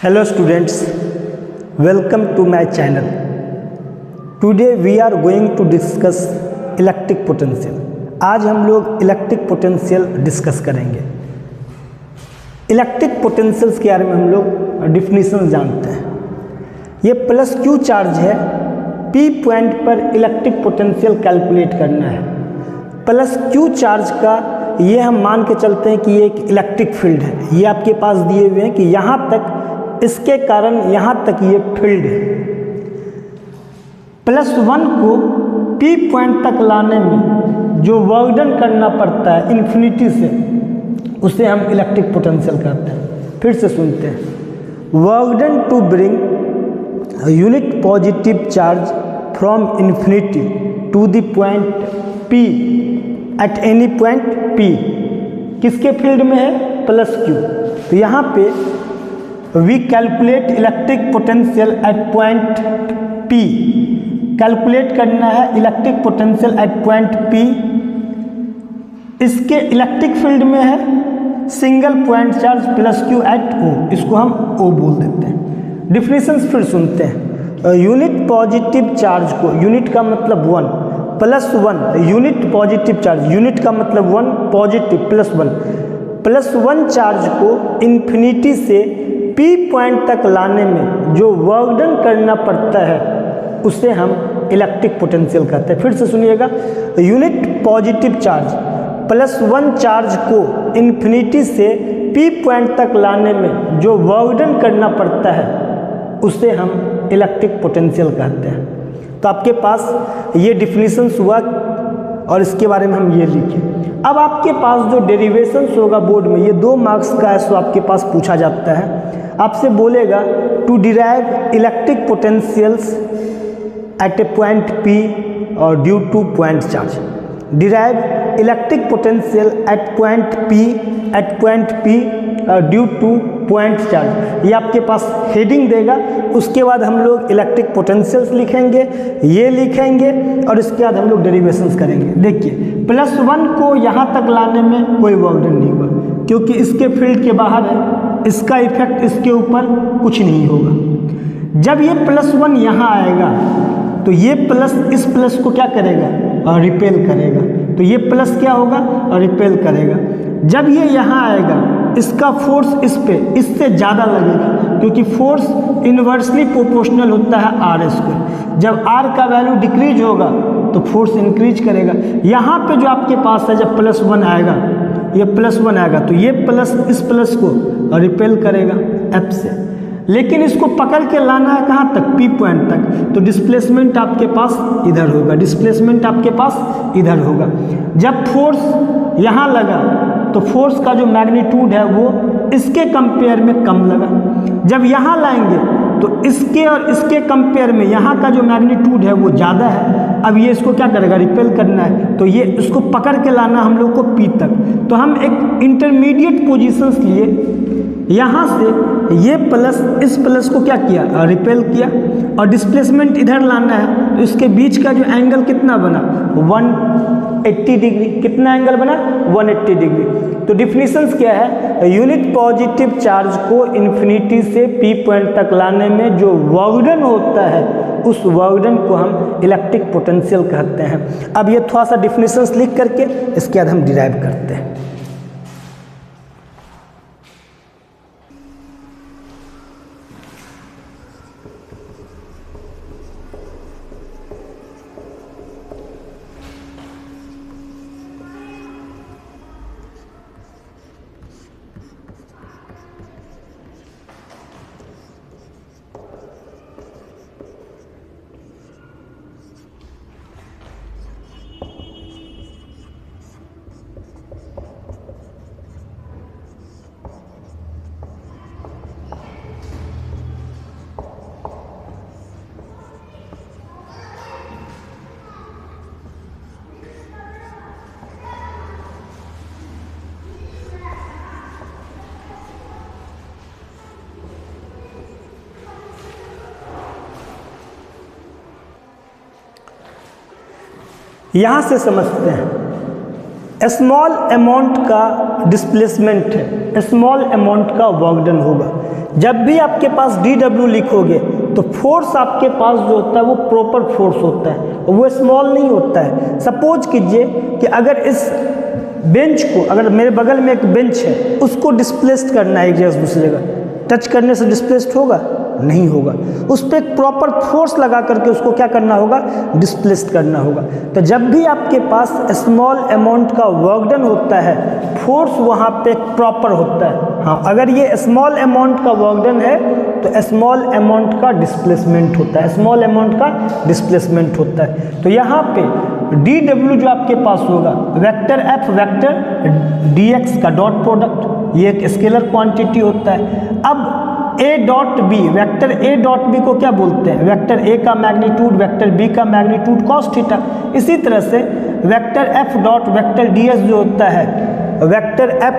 Hello students, welcome to my channel. Today we are going to discuss electric potential. आज हम लोग electric potential discuss करेंगे। Electric potentials के बारे में हम लोग डिफिनीशन जानते हैं। ये प्लस क्यू चार्ज है, पी पॉइंट पर इलेक्ट्रिक पोटेंशियल कैलकुलेट करना है। प्लस क्यू चार्ज का ये हम मान के चलते हैं कि ये एक इलेक्ट्रिक फील्ड है। ये आपके पास दिए हुए हैं कि यहाँ तक, इसके कारण यहाँ तक ये फील्ड है। +1 को पी पॉइंट तक लाने में जो वर्क डन करना पड़ता है इन्फिनिटी से, उसे हम इलेक्ट्रिक पोटेंशियल कहते हैं। फिर से सुनते हैं, work done to bring unit positive charge from infinity to the point P at any point P. किसके फील्ड में है? +Q। तो यहाँ पे we calculate electric potential at point P। Calculate करना है electric potential at point P। इसके electric field में है single point charge +Q at O। इसको हम O बोल देते हैं। डिफिनेशंस फिर सुनते हैं। यूनिट पॉजिटिव चार्ज को, यूनिट का मतलब 1, +1 यूनिट पॉजिटिव चार्ज, यूनिट का मतलब 1, पॉजिटिव +1 चार्ज को इन्फिनिटी से P पॉइंट तक लाने में जो वर्क डन करना पड़ता है उसे हम इलेक्ट्रिक पोटेंशियल कहते हैं। फिर से सुनिएगा, यूनिट पॉजिटिव चार्ज +1 चार्ज को इन्फिनिटी से P पॉइंट तक लाने में जो वर्क डन करना पड़ता है उसे हम इलेक्ट्रिक पोटेंशियल कहते हैं। तो आपके पास ये डिफिनीशंस हुआ और इसके बारे में हम ये लिखे। अब आपके पास जो डेरिवेशंस होगा बोर्ड में, ये 2 मार्क्स का है, सो आपके पास पूछा जाता है। आपसे बोलेगा to derive electric potentials at a point P और due to point charge. Derive electric potential at point P due to point charge. ये आपके पास हेडिंग देगा। उसके बाद हम लोग इलेक्ट्रिक पोटेंशियल्स लिखेंगे, ये लिखेंगे और इसके बाद हम लोग डेरिवेशंस करेंगे। देखिए, +1 को यहाँ तक लाने में कोई वर्क डन नहीं हुआ क्योंकि इसके फील्ड के बाहर है, इसका इफेक्ट इसके ऊपर कुछ नहीं होगा। जब ये +1 यहाँ आएगा तो ये प्लस इस प्लस को क्या करेगा? और रिपेल करेगा। तो ये प्लस क्या होगा? और रिपेल करेगा। जब ये यहाँ आएगा, इसका फोर्स इस पे इससे ज़्यादा लगेगा क्योंकि फोर्स इन्वर्सली प्रोपोर्शनल होता है R²। जब R का वैल्यू डिक्रीज होगा तो फोर्स इंक्रीज करेगा। यहाँ पे जो आपके पास है, जब +1 आएगा, ये +1 आएगा तो ये प्लस इस प्लस को रिपेल करेगा F से। लेकिन इसको पकड़ के लाना है कहाँ तक? P पॉइंट तक। तो डिस्प्लेसमेंट आपके पास इधर होगा, डिस्प्लेसमेंट आपके पास इधर होगा। जब फोर्स यहाँ लगा तो फोर्स का जो मैग्नीट्यूड है वो इसके कंपेयर में कम लगा। जब यहाँ लाएंगे तो इसके और इसके कंपेयर में यहाँ का जो मैग्नीट्यूड है वो ज़्यादा है। अब ये इसको क्या करेगा? रिपेल करना है। तो ये इसको पकड़ के लाना हम लोग को P तक। तो हम एक इंटरमीडिएट पोजीशंस लिए। यहाँ से ये प्लस इस प्लस को क्या किया? रिपेल किया। और डिस्प्लेसमेंट इधर लाना है तो इसके बीच का जो एंगल कितना बना? 180 डिग्री। कितना एंगल बना? 180 डिग्री। तो डिफिनीशंस क्या है? यूनिट पॉजिटिव चार्ज को इन्फिनिटी से P पॉइंट तक लाने में जो वर्क डन होता है उस वर्क डन को हम इलेक्ट्रिक पोटेंशियल कहते हैं। अब ये थोड़ा सा डिफिनीशंस लिख करके इसके बाद हम डिराइव करते हैं। यहाँ से समझते हैं स्मॉल अमाउंट का डिस्प्लेसमेंट है, स्मॉल अमाउंट का वर्क डन होगा। जब भी आपके पास DW लिखोगे तो फोर्स आपके पास जो होता है वो प्रॉपर फोर्स होता है, वो स्मॉल नहीं होता है। सपोज कीजिए कि अगर इस बेंच को, अगर मेरे बगल में एक बेंच है, उसको डिस्प्लेस्ड करना है एक जगह से दूसरी जगह, टच करने से डिस्प्लेस्ड होगा? नहीं होगा। उस पर एक प्रॉपर फोर्स लगा करके उसको क्या करना होगा? डिस्प्लेस्ड करना होगा। तो जब भी आपके पास स्मॉल अमाउंट का वर्क डन होता है, फोर्स वहाँ पे प्रॉपर होता है। हाँ, अगर ये स्मॉल अमाउंट का वर्क डन है तो स्मॉल अमाउंट का डिस्प्लेसमेंट होता है, स्मॉल अमाउंट का डिस्प्लेसमेंट होता है। तो यहाँ पे DW जो आपके पास होगा, वेक्टर F वेक्टर dx का डॉट प्रोडक्ट, ये एक स्केलर क्वांटिटी होता है। अब A dot B, vector A dot B को क्या बोलते हैं? वेक्टर A का मैग्नीट्यूड वेक्टर B का मैग्नीट्यूड कॉस थीटा। इसी तरह से vector F dot vector ds जो होता है, vector F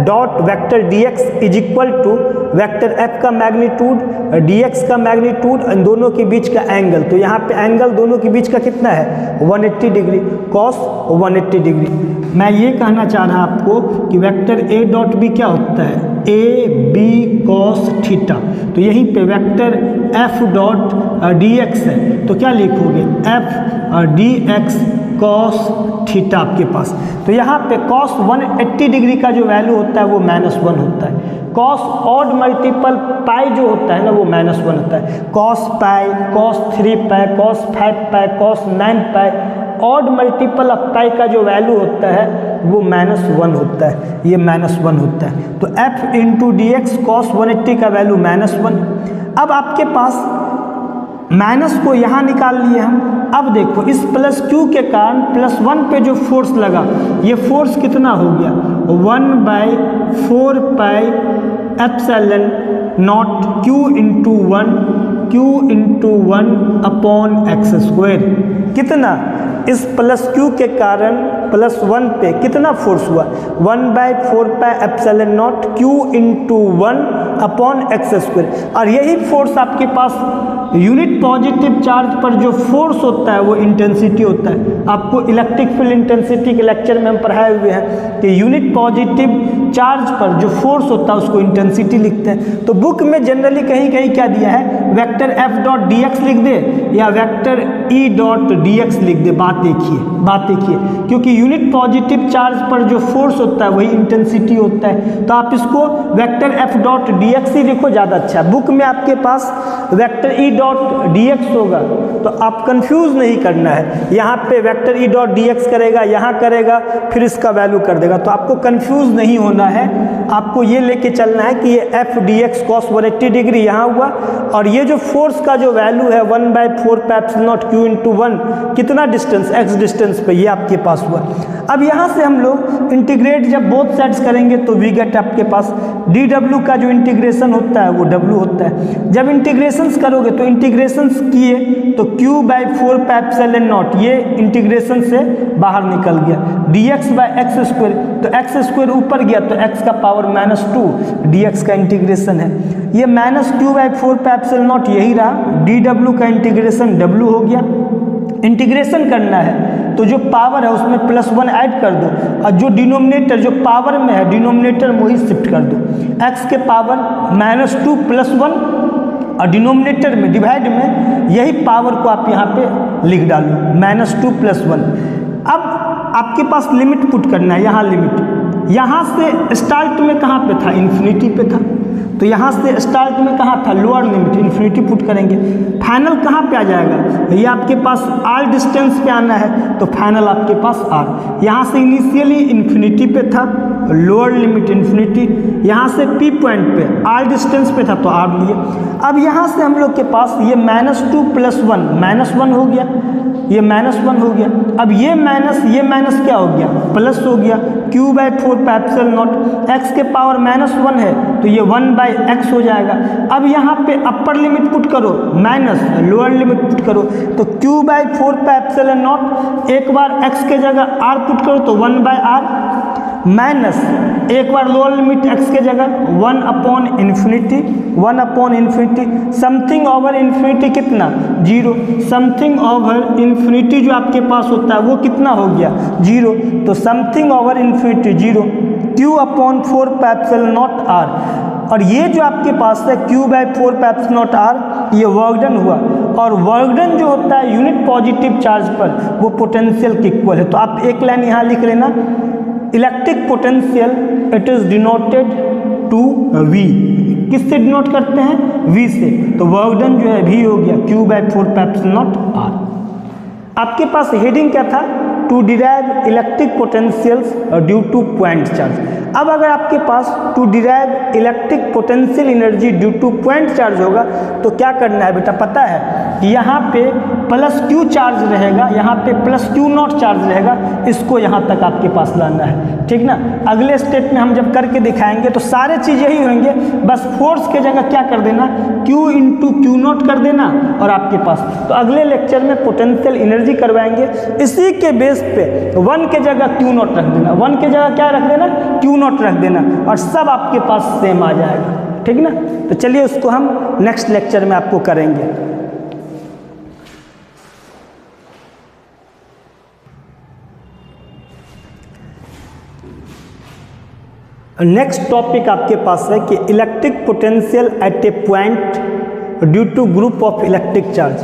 dot vector dx is equal to vector F का मैग्नीट्यूड dx का मैग्नीट्यूड, इन दोनों के बीच का एंगल। तो यहाँ पे एंगल दोनों के बीच का कितना है? 180 डिग्री, कॉस 180 डिग्री। मैं ये कहना चाह रहा आपको कि वेक्टर A डॉट बी क्या होता है? A B cos theta. तो यहीं पे वेक्टर F डॉट dx है, तो क्या लिखोगे? F dx कॉस थीटा आपके पास। तो यहाँ पे कॉस 180 डिग्री का जो वैल्यू होता है वो -1 होता है। कॉस ऑड मल्टीपल पाई जो होता है ना, वो -1 होता है। Cos pi, cos 3 pi, cos 5 pi, cos 9 pi, odd multiple of pi का जो वैल्यू होता है वो -1 होता है, ये -1 होता है। तो F इंटू dx कॉस 180 का वैल्यू -1। अब आपके पास माइनस को यहाँ निकाल लिए हम। अब देखो इस प्लस क्यू के कारण +1 पे जो फोर्स लगा, ये फोर्स कितना हो गया? 1/4 pi epsilon not Q into 1 upon x²। कितना? इस प्लस क्यू के कारण +1 पे कितना फोर्स हुआ? 1/4 pi epsilon not Q into 1 upon x²। और यही फोर्स आपके पास यूनिट पॉजिटिव चार्ज पर जो फोर्स होता है वो इंटेंसिटी होता है। आपको इलेक्ट्रिक फील्ड इंटेंसिटी के लेक्चर में हम पढ़ाए हुए हैं कि यूनिट पॉजिटिव चार्ज पर जो फोर्स होता है उसको इंटेंसिटी लिखते हैं। तो बुक में जनरली कहीं कहीं क्या दिया है? वेक्टर F डॉट dx लिख दे या वेक्टर E डॉट dx लिख दे। बात देखिए, क्योंकि यूनिट पॉजिटिव चार्ज पर जो फोर्स होता है वही इंटेंसिटी होता है। तो आप इसको वेक्टर F डॉट dx ही लिखो, ज़्यादा अच्छा। बुक में आपके पास वेक्टर E डॉट dx होगा, तो आप कंफ्यूज नहीं करना है। यहाँ पे वेक्टर E डॉट dx करेगा, यहाँ करेगा, फिर इसका वैल्यू कर देगा। तो आपको कंफ्यूज नहीं होना है, आपको ये लेके चलना है कि ये F dx कॉस 180 डिग्री यहाँ हुआ, और ये जो फोर्स का जो वैल्यू है 1/4 pi epsilon not Q into 1, कितना डिस्टेंस? x डिस्टेंस पे ये आपके पास हुआ। अब यहाँ से हम लोग इंटीग्रेट जब बोथ साइड्स करेंगे तो वी गेट आपके पास DW का जो इंटीग्रेशन होता है वो W होता है। जब इंटीग्रेशंस करोगे तो इंटीग्रेशंस किए तो Q/4 पाई एप्सिलॉन नॉट, ये इंटीग्रेशन से बाहर निकल गया। dx/x², तो x² ऊपर गया तो x का पावर -2 dx का इंटीग्रेशन है। ये -Q/4 पाई एप्सिलॉन नॉट यही रहा, DW का इंटीग्रेशन W हो गया। इंटीग्रेशन करना है तो जो पावर है उसमें +1 ऐड कर दो, और जो डिनोमिनेटर जो पावर में है डिनोमिनेटर में ही शिफ्ट कर दो। x के पावर -2 +1, और डिनोमिनेटर में डिवाइड में यही पावर को आप यहाँ पे लिख डालो, -2 +1। अब आपके पास लिमिट पुट करना है, यहाँ लिमिट, यहाँ से स्टार्ट में कहाँ पे था? इन्फिनिटी पे था। तो यहाँ से स्टार्ट में कहाँ था? लोअर लिमिट, इन्फिनिटी पुट करेंगे। फाइनल कहाँ पे आ जाएगा? ये आपके पास r डिस्टेंस पे आना है, तो फाइनल आपके पास r। यहाँ से इनिशियली इन्फिनिटी पे था, लोअर लिमिट इन्फिनिटी, यहाँ से P पॉइंट पे r डिस्टेंस पे था तो r लिए। अब यहाँ से हम लोग के पास ये -2 +1 -1 हो गया, ये -1 हो गया। अब ये माइनस क्या हो गया? प्लस हो गया। Q/4 pi epsilon not, x के पावर -1 है तो ये 1/x हो जाएगा। अब यहाँ पे अपर लिमिट पुट करो माइनस, लोअर लिमिट पुट करो, तो Q/4 पाई एप्सिलॉन नॉट, एक बार x के जगह r पुट करो तो 1/r, माइनस एक बार लोअर लिमिट x के जगह 1/इन्फिनिटी समथिंग ओवर इन्फिनिटी कितना 0, समथिंग ओवर इन्फिनिटी जो आपके पास होता है वो कितना हो गया 0, तो समथिंग ओवर इन्फिनिटी 0 Q/4πε0r, और ये जो आपके पास है Q/4πε0r ये वर्क डन हुआ, और वर्क डन जो होता है यूनिट पॉजिटिव चार्ज पर वो पोटेंशियल के इक्वल है। तो आप एक लाइन यहाँ लिख लेना, electric potential it is denoted to V, किससे डिनोट करते हैं V से, तो वर्क डन जो है V हो गया Q/4πε0r। आपके पास हेडिंग क्या था, to derive electric potentials due to point charge. अब अगर आपके पास to derive electric potential energy due to point charge होगा तो क्या करना है बेटा, पता है यहाँ पे +Q चार्ज रहेगा, यहाँ पे +Q0 चार्ज रहेगा, इसको यहाँ तक आपके पास लाना है, ठीक ना। अगले स्टेप में हम जब करके दिखाएंगे तो सारे चीज़ यही होंगे, बस फोर्स के जगह क्या कर देना Q × Q0 कर देना, और आपके पास तो अगले लेक्चर में पोटेंशियल एनर्जी करवाएंगे, इसी के बेस पे 1 के जगह Q0 रख देना, 1 के जगह क्या रख देना Q0 रख देना, और सब आपके पास सेम आ जाएगा, ठीक ना। तो चलिए उसको हम नेक्स्ट लेक्चर में आपको करेंगे। नेक्स्ट टॉपिक आपके पास है कि electric potential at a point due to group of electric charge.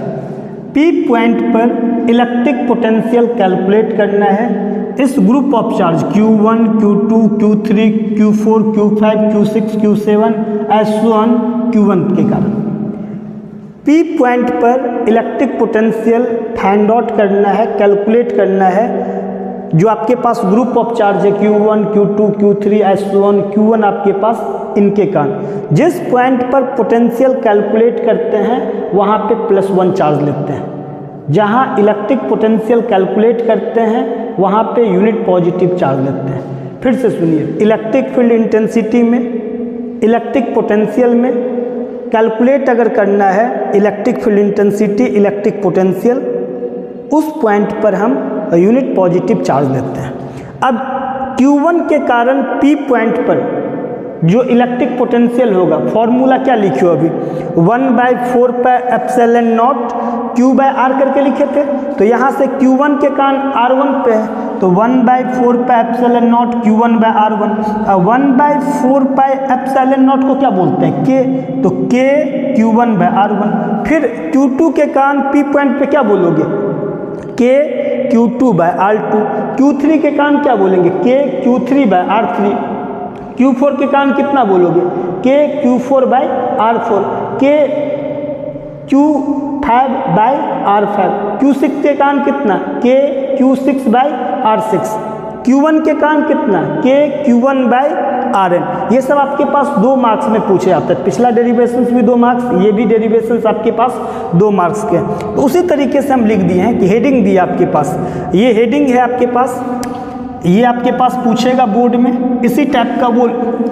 P point पर इलेक्ट्रिक पोटेंशियल कैलकुलेट करना है इस group of charge Q1, Q2, Q3, Q4, Q5, Q6, Q7 S1 Q1 के कारण। P पॉइंट पर इलेक्ट्रिक पोटेंशियल फाइंड आउट करना है, calculate करना है जो आपके पास ग्रुप ऑफ चार्ज है Q1, Q2, Q3, S1 Q1 आपके पास इनके कारण। जिस पॉइंट पर पोटेंशियल कैलकुलेट करते हैं वहाँ पे +1 चार्ज लेते हैं, जहाँ इलेक्ट्रिक पोटेंशियल कैलकुलेट करते हैं वहाँ पे यूनिट पॉजिटिव चार्ज लेते हैं। फिर से सुनिए, इलेक्ट्रिक फील्ड इंटेंसिटी में, इलेक्ट्रिक पोटेंशियल में कैलकुलेट अगर करना है electric field intensity, electric potential, उस पॉइंट पर हम यूनिट पॉजिटिव चार्ज लेते हैं। अब Q1 के कारण P पॉइंट पर जो इलेक्ट्रिक पोटेंशियल होगा, फॉर्मूला क्या लिखियो अभी 1/4πε0 Q/R करके लिखे थे, तो यहाँ से Q1 के कारण R1 पे है, तो 1/4πε0 Q1/R1। 1/4πε0 को क्या बोलते हैं K, तो K Q1/R1। फिर Q2 के कारण P पॉइंट पे क्या बोलोगे K Q2/R2। Q3 के कारण क्या बोलेंगे K Q3/R3। Q4 के कारण कितना बोलोगे K Q4/R4, K Q5/R5। Q6 के कारण कितना K Q6/R6। Q1 के कारण कितना K Q1/Rn। ये सब आपके पास 2 मार्क्स में पूछे जाते हैं, पिछला डेरिवेशंस भी 2 मार्क्स, ये भी डेरिवेशंस आपके पास 2 मार्क्स के। तो उसी तरीके से हम लिख दिए हैं कि हेडिंग दी आपके पास, ये हेडिंग है आपके पास, ये आपके पास पूछेगा बोर्ड में, इसी टाइप का वो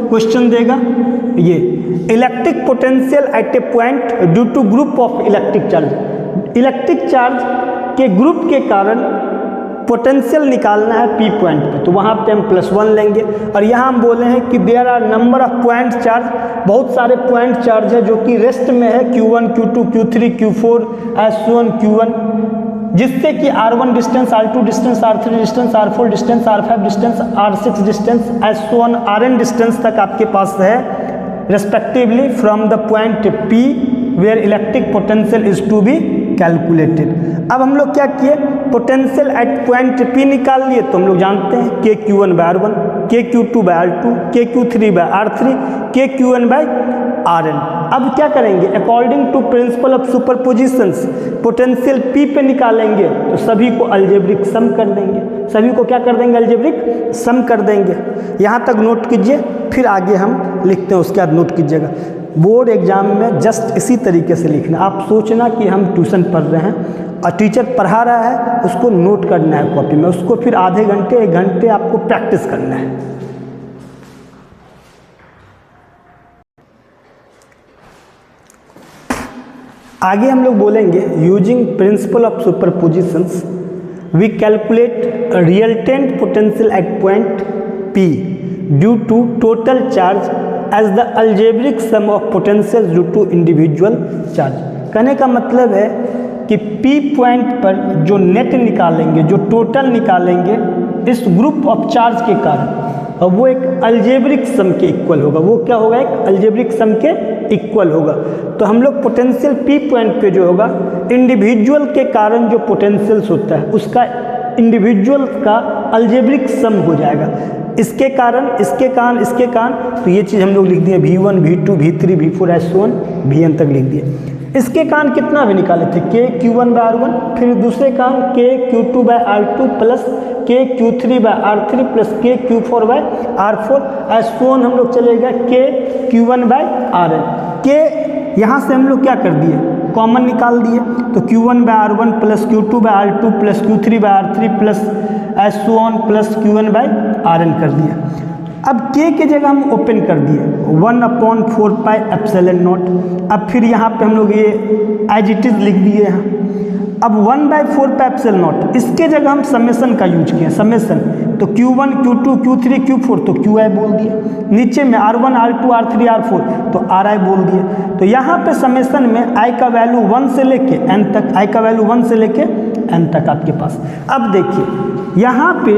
क्वेश्चन देगा। ये electric potential at a point due to group of electric charge, electric charge के ग्रुप के कारण पोटेंशियल निकालना है P पॉइंट पे, तो वहाँ पे हम +1 लेंगे। और यहाँ हम बोले हैं कि there are number of point charge, बहुत सारे पॉइंट चार्ज है जो कि रेस्ट में है Q1, Q2, Q3, Q4, S1 Q1, जिससे कि R1 distance, R2 distance, R3 distance, R4 distance, R5 distance, R6 distance, S1 Rn distance तक आपके पास है respectively from the point P where electric potential is to be calculated. अब हम लोग क्या किए, पोटेंशियल एट पॉइंट P निकाल लिए, तो हम लोग जानते हैं K Q1/R1, K Q2/R2, K Q3/R3, K Qn/Rn। अब क्या करेंगे, according to principle of superpositions potential P पे निकालेंगे तो सभी को अलजेब्रिक सम कर देंगे, सभी को क्या कर देंगे अलजेब्रिक सम कर देंगे। यहाँ तक नोट कीजिए, फिर आगे हम लिखते हैं, उसके बाद नोट कीजिएगा। बोर्ड एग्जाम में जस्ट इसी तरीके से लिखना, आप सोचना कि हम ट्यूशन पढ़ रहे हैं और टीचर पढ़ा रहा है, उसको नोट करना है कॉपी में, उसको फिर आधे घंटे 1 घंटे आपको प्रैक्टिस करना है। आगे हम लोग बोलेंगे using principle of superpositions we calculate resultant potential at point P due to total charge as the algebraic sum of potential due to individual charge. कहने का मतलब है कि P पॉइंट पर जो नेट निकालेंगे, जो टोटल निकालेंगे इस ग्रुप ऑफ चार्ज के कारण, और वो एक अलजेब्रिक सम के इक्वल होगा। वो क्या होगा? एक अलजेब्रिक सम के इक्वल होगा। तो हम लोग पोटेंशियल P पॉइंट पे जो होगा इंडिविजुअल के कारण जो पोटेंशियल्स होता है उसका इंडिविजुअल का अलजेब्रिक सम हो जाएगा। इसके कारण, इसके कारण, इसके कारण, तो ये चीज़ हम लोग लिख दिए V1, V2, V3, V4 S1 Vn तक लिख दिए। इसके कारण कितना भी निकाले थे K Q1/R1, फिर दूसरे कारण K Q2/R2 plus K Q3/R3 plus K Q4/R4 S1 हम लोग चलेगा K Q1/Rn। K यहाँ से हम लोग क्या कर दिए? कॉमन निकाल दिए, तो Q1/R1 plus Q2/R2 plus Q3/R3 plus S1 plus Q1/Rn कर दिया। अब K के जगह हम ओपन कर दिए 1/4πε0। अब फिर यहाँ पे हम लोग ये एज इट इज लिख दिए यहाँ। अब 1/4πε0 इसके जगह हम समेसन का यूज किए, समेसन, तो Q1 Q2 Q3 Q4 तो Qi बोल दिए, नीचे में R1 R2 R3 R4 तो Ri बोल दिए। तो यहाँ पे समेसन में i का वैल्यू 1 से लेके n तक, i का वैल्यू 1 से लेके n तक आपके पास। अब देखिए यहाँ पे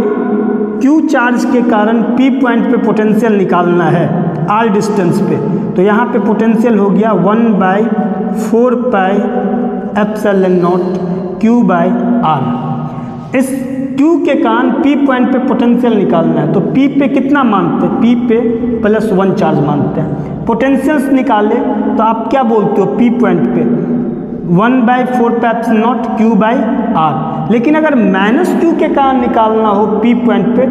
Q चार्ज के कारण P पॉइंट पे पोटेंशियल निकालना है R डिस्टेंस पे, तो यहाँ पे पोटेंशियल हो गया 1/4πε0 Q/R। इस Q के कारण P पॉइंट पे पोटेंशियल निकालना है, तो P पे कितना मानते हैं? P पे +1 चार्ज मानते हैं। पोटेंशियल्स निकाले तो आप क्या बोलते हो? P पॉइंट पे 1/4πε0 Q/R। लेकिन अगर -Q के कारण निकालना हो P पॉइंट पे,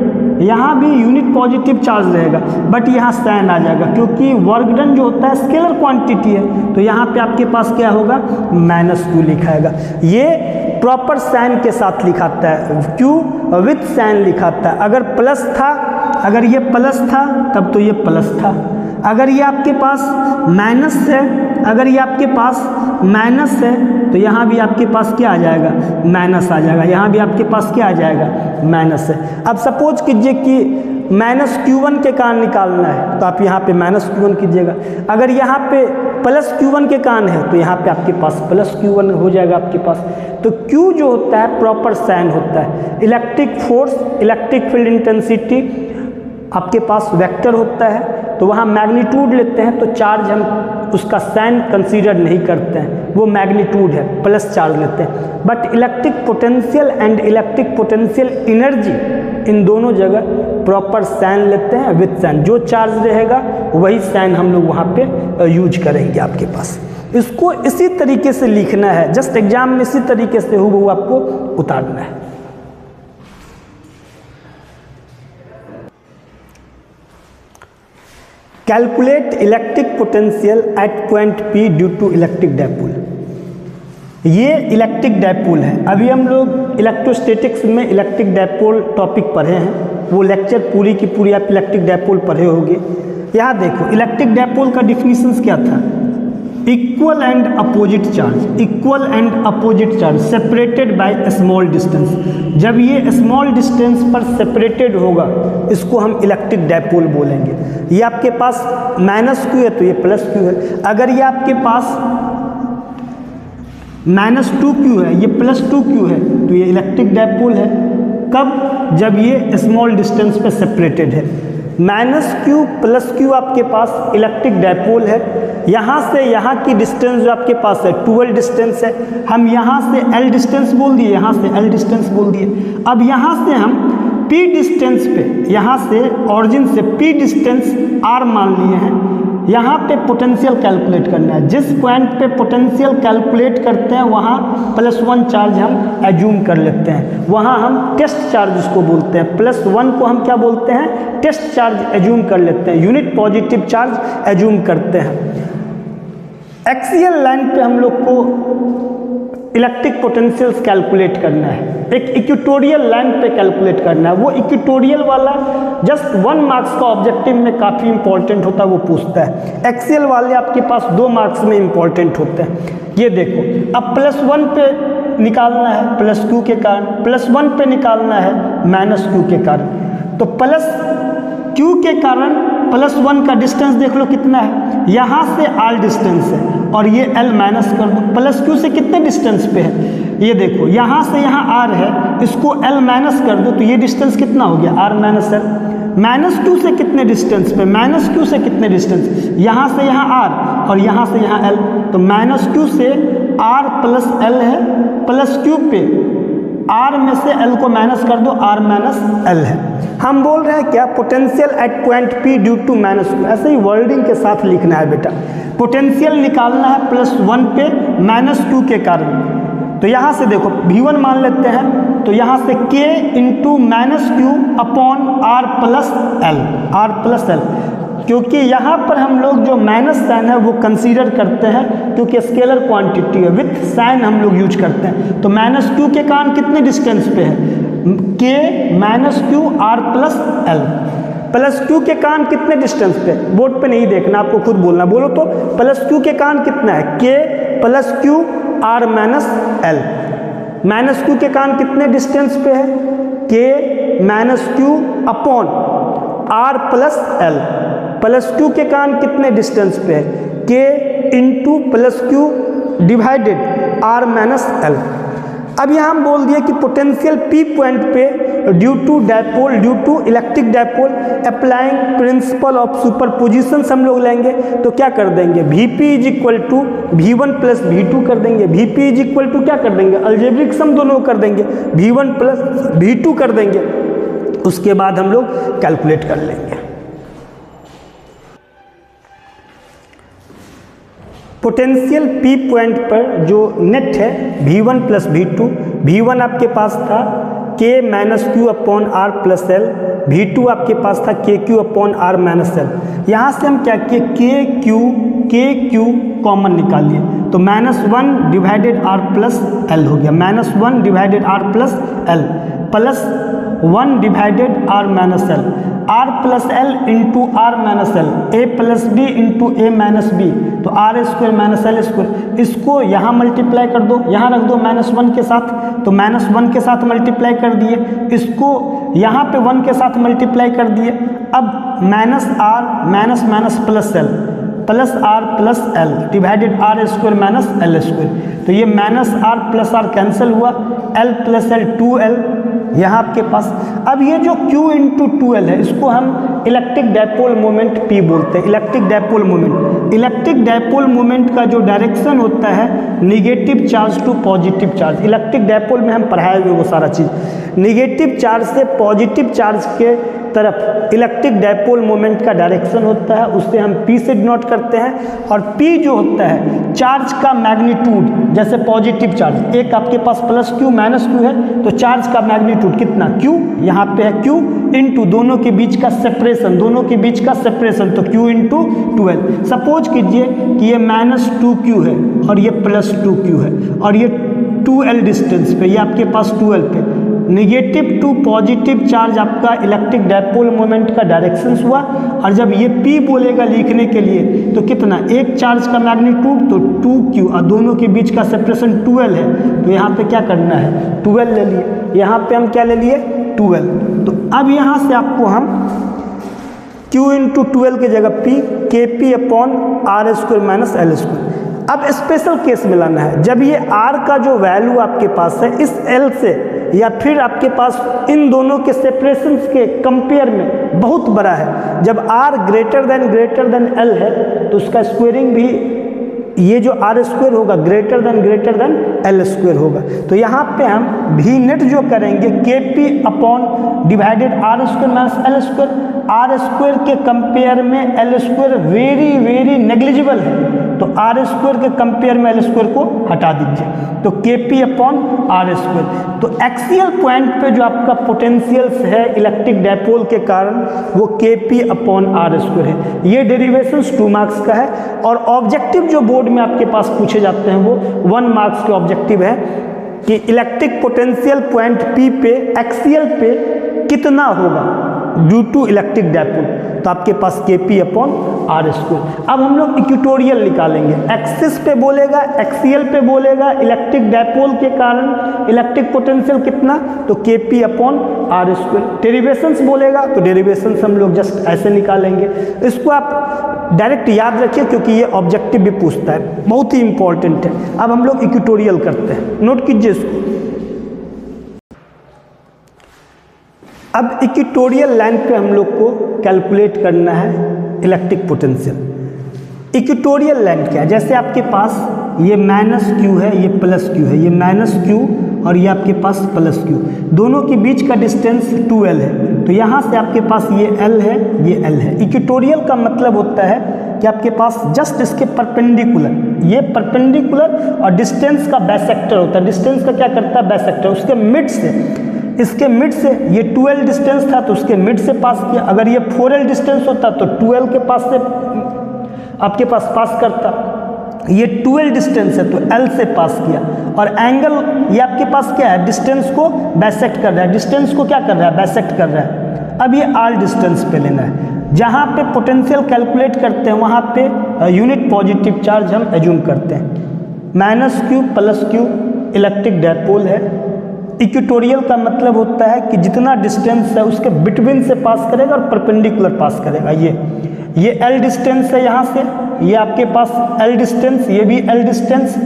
यहाँ भी यूनिट पॉजिटिव चार्ज रहेगा, बट यहाँ साइन आ जाएगा क्योंकि वर्क डन जो होता है स्केलर क्वांटिटी है, तो यहाँ पे आपके पास क्या होगा? -Q लिखाएगा। ये प्रॉपर साइन के साथ लिखाता है, Q विथ साइन लिखाता है। अगर प्लस था, अगर ये प्लस था तब तो ये प्लस था, अगर ये आपके पास माइनस है, अगर ये आपके पास माइनस है तो यहाँ भी आपके पास क्या आ जाएगा? माइनस आ जाएगा। यहाँ भी आपके पास क्या आ जाएगा? माइनस है। अब सपोज कीजिए कि -Q1 के कारण निकालना है, तो आप यहाँ पे -Q1 कीजिएगा। अगर यहाँ पे +Q1 के कारण है तो यहाँ पे आपके पास +Q1 हो जाएगा आपके पास। तो Q जो होता है प्रॉपर साइन होता है। Electric force, electric field intensity आपके पास वेक्टर होता है, तो वहाँ मैग्नीट्यूड लेते हैं, तो चार्ज हम उसका साइन कंसीडर नहीं करते हैं, वो मैग्नीट्यूड है, प्लस चार्ज लेते हैं। But electric potential and electric potential energy, इन दोनों जगह प्रॉपर साइन लेते हैं विथ साइन। जो चार्ज रहेगा वही साइन हम लोग वहाँ पे यूज करेंगे आपके पास। इसको इसी तरीके से लिखना है, जस्ट एग्जाम में इसी तरीके से हूबहू आपको उतारना है। Calculate electric potential at point P due to electric dipole. ये इलेक्ट्रिक डायपोल है। अभी हम लोग इलेक्ट्रोस्टैटिक्स में इलेक्ट्रिक डायपोल टॉपिक पढ़े हैं, वो लेक्चर पूरी की पूरी आप इलेक्ट्रिक डायपोल पढ़े होंगे। यहाँ देखो इलेक्ट्रिक डायपोल का डिफिनीशंस क्या था? Equal and opposite charge, equal and opposite charge separated by small distance. जब ये स्मॉल डिस्टेंस पर सेपरेटेड होगा इसको हम इलेक्ट्रिक डायपोल बोलेंगे। ये आपके पास -Q है तो ये +Q है। अगर ये आपके पास -2Q है, ये +2Q है, तो ये इलेक्ट्रिक डायपोल है। कब? जब ये स्मॉल डिस्टेंस पे सेपरेटेड है। -Q +Q आपके पास इलेक्ट्रिक डायपोल है। यहाँ से यहाँ की डिस्टेंस जो आपके पास है 12 डिस्टेंस है। हम यहाँ से L डिस्टेंस बोल दिए, यहाँ से L डिस्टेंस बोल दिए। अब यहाँ से हम P डिस्टेंस पे, यहाँ से ऑरिजिन से P डिस्टेंस R मान लिए हैं। यहाँ पे पोटेंशियल कैलकुलेट करना है। जिस पॉइंट पे पोटेंशियल कैलकुलेट करते हैं वहाँ +1 चार्ज हम एज्यूम कर लेते हैं, वहाँ हम टेस्ट चार्ज उसको बोलते हैं। +1 को हम क्या बोलते हैं? टेस्ट चार्ज एज्यूम कर लेते हैं, यूनिट पॉजिटिव चार्ज एज्यूम करते हैं। एक्सियल लाइन पे हम लोग को इलेक्ट्रिक पोटेंशियल्स कैलकुलेट करना है, एक इक्वेटोरियल लाइन पे कैलकुलेट करना है। वो इक्वेटोरियल वाला जस्ट 1 मार्क्स का ऑब्जेक्टिव में काफ़ी इंपॉर्टेंट होता है, वो पूछता है। एक्सियल वाले आपके पास 2 मार्क्स में इंपॉर्टेंट होते हैं। ये देखो, अब +1 पे निकालना है +Q के कारण, +1 पे निकालना है -Q के कारण। तो Q के कारण +1 का डिस्टेंस देख लो कितना है, यहाँ से R डिस्टेंस है और ये L माइनस कर दो। प्लस Q से कितने डिस्टेंस पे है, ये देखो यहाँ से यहाँ R है, इसको L माइनस कर दो तो ये डिस्टेंस कितना हो गया, R minus L। Minus Q से कितने डिस्टेंस पे, माइनस Q से कितने डिस्टेंस, यहाँ से यहाँ R और यहाँ से यहाँ L, तो माइनस Q से R प्लस L है, प्लस Q पे R में से L को माइनस कर दो, R माइनस L है। हम बोल रहे हैं क्या, potential at point P due to minus Q, ऐसे ही वर्डिंग के साथ लिखना है बेटा। पोटेंशियल निकालना है +1 पे माइनस Q के कारण, तो यहाँ से देखो V1 मान लेते हैं, तो यहाँ से K into minus Q upon R plus L, क्योंकि यहाँ पर हम लोग जो माइनस साइन है वो कंसीडर करते हैं, क्योंकि स्केलर क्वांटिटी है, विथ साइन हम लोग यूज करते हैं। तो माइनस Q के कारण कितने डिस्टेंस पे है, K minus Q R plus L, plus Q के कारण कितने डिस्टेंस पे, बोर्ड पे नहीं देखना, आपको खुद बोलना, बोलो तो प्लस Q के कारण कितना है, K plus Q R minus L। Minus Q के कारण कितने डिस्टेंस पे है, K minus Q upon R plus L, plus Q के कारण कितने डिस्टेंस पे है, K into plus Q divided R minus L। अब यहाँ हम बोल दिए कि पोटेंशियल P पॉइंट पे due to dipole, due to electric dipole applying principle of superposition हम लोग लेंगे, तो क्या कर देंगे, Vp is equal to V1 plus V2 कर देंगे, Vp इज इक्वल टू क्या कर देंगे, अलजेब्रिक सम दोनों कर देंगे, V1 प्लस V2 कर देंगे, उसके बाद हम लोग कैलकुलेट कर लेंगे। पोटेंशियल P पॉइंट पर जो नेट है V1 प्लस V2, V1 आपके पास था K minus Q upon R plus L, V2 आपके पास था KQ upon R minus L। यहाँ से हम क्या किए, KQ कॉमन निकालिए, तो -1 डिवाइडेड R प्लस L हो गया, -1 divided R plus L plus 1 divided R minus L, R plus L into R minus L, A plus B into A minus B, तो R square minus L square, इसको यहाँ multiply कर दो, यहाँ रख दो -1 के साथ, तो -1 के साथ मल्टीप्लाई कर दिए, इसको यहाँ पे 1 के साथ मल्टीप्लाई कर दिए। अब minus R minus minus plus L, plus R plus L divided R square minus L square, तो ये minus R plus R cancel हुआ, L प्लस L 2L यहाँ आपके पास। अब ये जो Q इंटू 2L है, इसको हम इलेक्ट्रिक डायपोल मोमेंट P बोलते हैं, electric dipole moment. Electric dipole moment का जो डायरेक्शन होता है negative charge to positive charge, electric dipole में हम पढ़ाए हुए वो सारा चीज़, निगेटिव चार्ज से पॉजिटिव चार्ज के तरफ इलेक्ट्रिक डायपोल मोमेंट का डायरेक्शन होता है, उससे हम P से डिनोट करते हैं। और P जो होता है चार्ज का मैग्नीट्यूड, जैसे पॉजिटिव चार्ज, एक आपके पास प्लस Q माइनस Q है, तो चार्ज का मैग्नीट्यूड कितना, Q, यहाँ पे है Q इंटू दोनों के बीच का सेपरेशन, दोनों के बीच का सेपरेशन, तो Q इंटू 2L। सपोज कीजिए कि ये -2Q है और ये +2Q है और ये 2L डिस्टेंस पे, ये आपके पास 2L पे, निगेटिव टू पॉजिटिव चार्ज आपका इलेक्ट्रिक डायपोल मोमेंट का डायरेक्शन हुआ। और जब ये P बोलेगा लिखने के लिए तो कितना, एक चार्ज का मैग्नीट्यूड तो 2Q और दोनों के बीच का सेपरेशन 2L है, तो यहाँ पे क्या करना है, 2L ले लिए, यहाँ पे हम क्या ले लिए 2L। तो अब यहाँ से आपको हम Q इंटू 2L की जगह P, KP upon R square minus L square. अब स्पेशल केस में लाना है, जब ये R का जो वैल्यू आपके पास है इस L से या फिर आपके पास इन दोनों के सेपरेशन के कंपेयर में बहुत बड़ा है, जब R ग्रेटर देन L है तो उसका स्क्वायरिंग भी, ये जो R स्क्वायर होगा ग्रेटर देन L स्क्वायर होगा। तो यहाँ पे हम V नेट जो करेंगे KP upon divided R square minus L square, R square के कंपेयर में L स्क्वायर वेरी नेग्लिजिबल है, तो R स्क्वायर के कंपेयर में L स्क्वायर को हटा दीजिए, तो KP अपॉन R स्क्वायर। तो एक्सियल पॉइंट पे जो आपका पोटेंशियल है इलेक्ट्रिक डायपोल के कारण वो KP अपॉन R स्क्वायर है। ये डेरिवेशन 2 मार्क्स का है और ऑब्जेक्टिव जो बोर्ड में आपके पास पूछे जाते हैं वो 1 मार्क्स के ऑब्जेक्टिव है कि इलेक्ट्रिक पोटेंशियल पॉइंट P पे एक्सियल पे कितना होगा ड्यू टू इलेक्ट्रिक डायपोल। तो आपके पास Kp/r²। अब हम लोग इक्वेटोरियल निकालेंगे। एक्सिस पे बोलेगा, एक्सियल पे बोलेगा, इलेक्ट्रिक डायपोल के कारण इलेक्ट्रिक पोटेंशियल कितना, तो Kp/r²। डेरिवेशंस बोलेगा तो डेरिवेशंस हम लोग जस्ट ऐसे निकालेंगे। इसको आप डायरेक्ट याद रखिए क्योंकि ये ऑब्जेक्टिव भी पूछता है, बहुत ही इंपॉर्टेंट है। अब हम लोग इक्वेटोरियल करते हैं, नोट कीजिए इसको। अब इक्वेटोरियल लाइन पे हम लोग को कैलकुलेट करना है इलेक्ट्रिक पोटेंशियल। इक्वेटोरियल लाइन क्या है, जैसे आपके पास ये -q है, ये +q है, ये -q और ये आपके पास +q, दोनों के बीच का डिस्टेंस 2l है। तो यहाँ से आपके पास ये l है, ये l है। इक्वेटोरियल का मतलब होता है कि आपके पास जस्ट इसके परपेंडिकुलर, ये परपेंडिकुलर और डिस्टेंस का बाइसेक्टर होता है। डिस्टेंस का क्या करता है, बाइसेक्टर। उसके मिड से, इसके मिड से, ये 2l डिस्टेंस था तो उसके मिड से पास किया। अगर ये 4l डिस्टेंस होता तो 2l के पास से आपके पास करता। ये 2l डिस्टेंस है तो l से पास किया। और एंगल ये आपके पास क्या है, डिस्टेंस को बाइसेक्ट कर रहा है। डिस्टेंस को क्या कर रहा है, बाइसेक्ट कर रहा है। अब ये r डिस्टेंस पे लेना है। जहाँ पे पोटेंशियल कैलकुलेट करते हैं वहाँ पे यूनिट पॉजिटिव चार्ज हम एज्यूम करते हैं। -q +q इलेक्ट्रिक डायपोल है। इक्वेटोरियल का मतलब होता है कि जितना डिस्टेंस है उसके बिटवीन से पास करेगा और परपेंडिकुलर पास करेगा। ये L डिस्टेंस है यहाँ से, ये आपके पास L डिस्टेंस, ये भी L डिस्टेंस,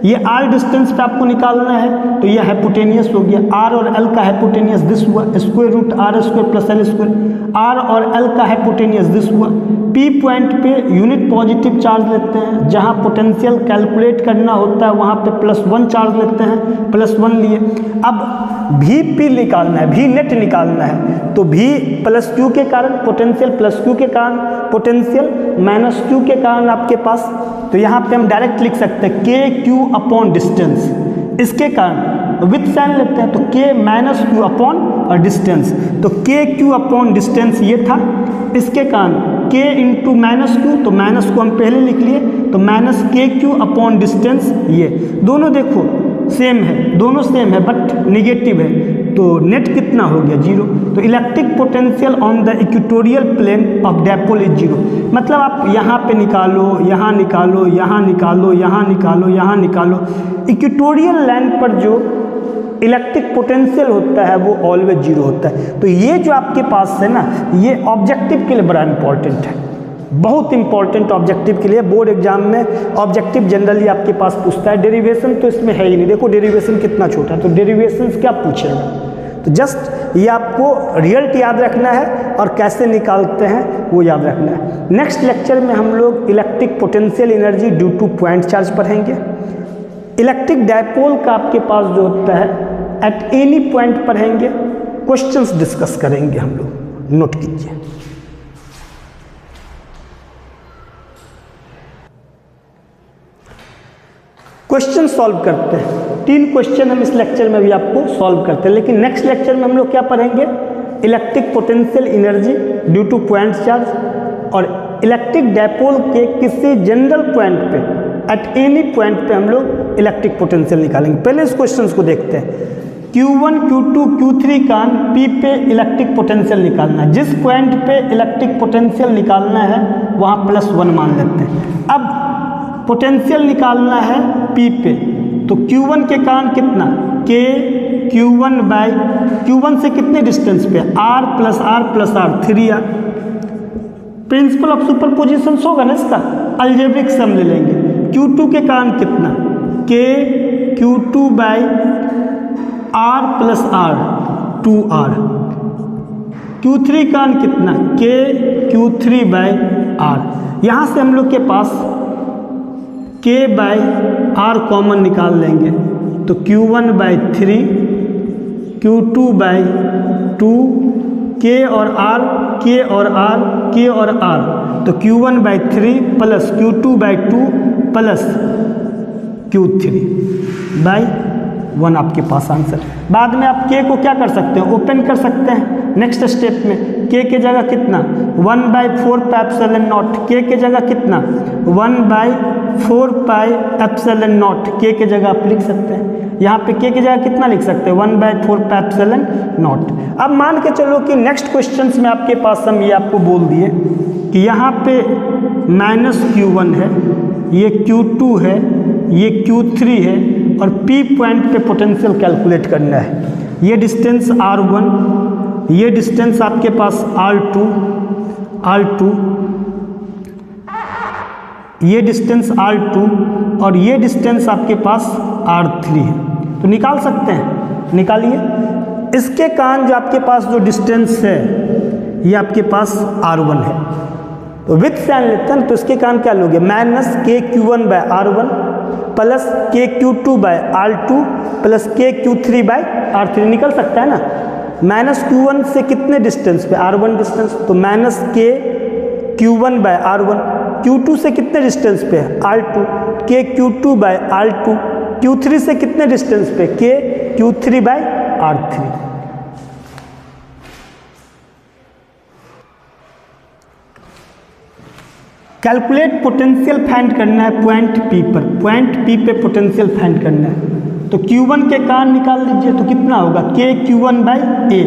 ये R डिस्टेंस पे आपको निकालना है तो ये हाइपोटेनियस हो गया। R और L का हाइपोटेनियस दिस हुआ, √r² + l²। R और L का हाइपोटेनियस दिस हुआ। P पॉइंट पे यूनिट पॉजिटिव चार्ज लेते हैं, जहाँ पोटेंशियल कैलकुलेट करना होता है वहाँ पे +1 चार्ज लेते हैं, +1 लिए। अब Vp निकालना है, V नेट निकालना है तो V +q के कारण पोटेंशियल, +q के कारण पोटेंशियल, -q के कारण आपके पास, तो यहाँ पे हम डायरेक्ट लिख सकते हैं Kq/डिस्टेंस। इसके कारण विथ साइन लेते हैं तो K-q/डिस्टेंस, तो Kq/डिस्टेंस ये था। इसके कारण K × -q, तो माइनस को हम पहले लिख लिए तो -Kq/डिस्टेंस। ये दोनों देखो सेम है, दोनों सेम है बट निगेटिव है तो नेट कितना हो गया, 0। तो electric potential on the equatorial plane of dipole is 0। मतलब आप यहाँ पे निकालो, यहाँ निकालो, यहाँ निकालो, यहाँ निकालो, यहाँ निकालो, इक्वेटोरियल लाइन पर जो इलेक्ट्रिक पोटेंशियल होता है वो ऑलवेज 0 होता है। तो ये जो आपके पास है ना, ये ऑब्जेक्टिव के लिए बड़ा इंपॉर्टेंट है, बहुत इंपॉर्टेंट ऑब्जेक्टिव के लिए। बोर्ड एग्जाम में ऑब्जेक्टिव जनरली आपके पास पूछता है। डेरिवेशन तो इसमें है ही नहीं, देखो डेरिवेशन कितना छोटा है, तो डेरिवेशन क्या पूछेगा। तो जस्ट ये आपको रिजल्ट याद रखना है और कैसे निकालते हैं वो याद रखना है। नेक्स्ट लेक्चर में हम लोग electric potential energy due to point charge पढ़ेंगे। इलेक्ट्रिक डायपोल का आपके पास जो होता है एट एनी पॉइंट पढ़ेंगे, क्वेश्चंस डिस्कस करेंगे हम लोग, नोट कीजिए। क्वेश्चन सॉल्व करते हैं, 3 क्वेश्चन हम इस लेक्चर में भी आपको सॉल्व करते हैं। लेकिन नेक्स्ट लेक्चर में हम लोग क्या पढ़ेंगे, electric potential energy due to point charge और इलेक्ट्रिक डायपोल के किसी जनरल पॉइंट पे एट एनी पॉइंट पे हम लोग इलेक्ट्रिक पोटेंशियल निकालेंगे। पहले इस क्वेश्चन को देखते हैं। Q1, Q2, Q3 का P पे इलेक्ट्रिक पोटेंशियल निकालना है। जिस पॉइंट पे इलेक्ट्रिक पोटेंशियल निकालना है वहाँ +1 मान लेते हैं। अब पोटेंशियल निकालना है P पे, तो Q1 के कारण कितना, K Q1 से कितने डिस्टेंस पे, R + R + R 3R। Principal of superposition होगा ना इसका, अलजेब्रिक सम ले लेंगे। Q2 के कारण कितना, K Q2/R + R 2R। Q3 का कितना, K Q3/R। यहाँ से हम लोग के पास K/R कॉमन निकाल लेंगे तो Q1/3 Q2/2 K और R K और R K और R, तो Q1/3 + Q2/2 + Q3/1 आपके पास आंसर। बाद में आप K को क्या कर सकते हैं, ओपन कर सकते हैं। नेक्स्ट स्टेप में K के जगह कितना, 1/4πε0, K के जगह कितना 1/4πε0 4 पाई एप्सिलॉन नॉट, के जगह आप लिख सकते हैं। यहाँ पे के जगह कितना लिख सकते हैं, 1/4 पाई एप्सिलॉन नॉट। अब मान के चलो कि नेक्स्ट क्वेश्चंस में आपके पास हम ये आपको बोल दिए कि यहाँ पे -Q1 है, ये Q2 है, ये Q3 है और P पॉइंट पे पोटेंशियल कैलकुलेट करना है। ये डिस्टेंस R1, ये डिस्टेंस आपके पास R2, ये डिस्टेंस R2 और ये डिस्टेंस आपके पास R3 है। तो निकाल सकते हैं, निकालिए। इसके कारण जो आपके पास जो डिस्टेंस है ये आपके पास R1 है, तो विथ साइन लेते हैं। तो इसके कारण क्या लोगे, -KQ1/R1 plus KQ2/R2 plus KQ3/R3 निकल सकता है ना। -Q1 से कितने डिस्टेंस पे, R1 डिस्टेंस, तो -KQ1/R1, Q2 से कितने डिस्टेंस पे है, R2, KQ2/R2, Q3 से कितने डिस्टेंस पे, KQ3/R3। कैलकुलेट पोटेंशियल फाइंड करना है पॉइंट P पर, पॉइंट P पे पोटेंशियल फाइंड करना है। तो Q1 के कारण निकाल लीजिए, तो कितना होगा, KQ1/A।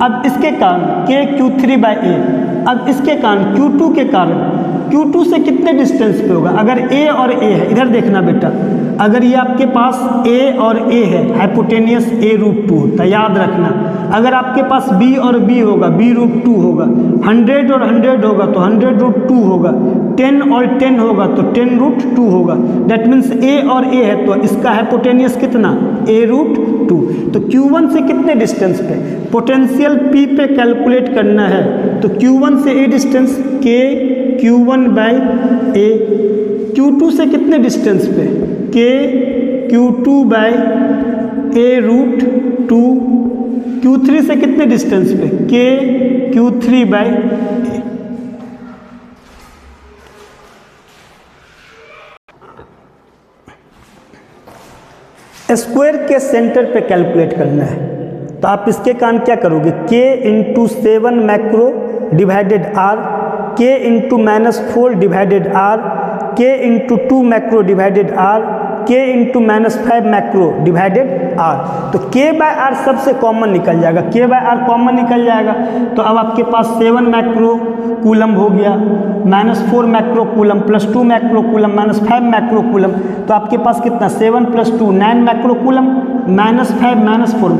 अब इसके कारण KQ3/A। अब इसके कारण Q2 के कारण, Q2 से कितने डिस्टेंस पे होगा, अगर A और A है, इधर देखना बेटा, अगर ये आपके पास A और A है, हाइपोटेनियस A√2 होता है, याद रखना। अगर आपके पास B और B होगा, B√2 होगा, 100 और 100 होगा तो 100√2 होगा, 10 और 10 होगा तो 10√2 होगा। दैट मीन्स A और A है तो इसका हाइपोटेनियस कितना, A√2। तो Q1 से कितने डिस्टेंस पे, पोटेंशियल P पे कैलकुलेट करना है, तो Q1 से A डिस्टेंस, KQ1/A। Q2 से कितने डिस्टेंस पे, KQ2/A√2। Q3 से कितने डिस्टेंस पे, KQ3/A। स्क्वायर के सेंटर पे कैलकुलेट करना है, तो आप इसके कारण क्या करोगे, K × 7 macro divided R, K × -4 divided R, K × 2 macro divided R, K × -5 macro divided R। तो K/R सबसे कॉमन निकल जाएगा, K/R कॉमन निकल जाएगा। तो अब आपके पास 7 मैक्रो कूलम हो गया, -4 macro coulomb plus 2 macro coulomb -5 macro coulomb, तो आपके पास कितना, 7 + 2 9 मैक्रो कूलम, -5 -4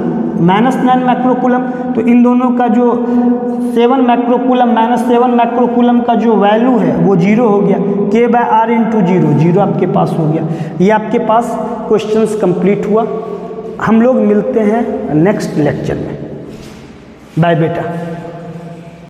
-9 मैक्रो कूलम। तो इन दोनों का जो 7 मैक्रो कूलम -7 मैक्रो कूलम का जो वैल्यू है वो 0 हो गया, K/R × 0 आपके पास हो गया। ये आपके पास क्वेश्चंस कंप्लीट हुआ। हम लोग मिलते हैं नेक्स्ट लेक्चर में। बाय बेटा।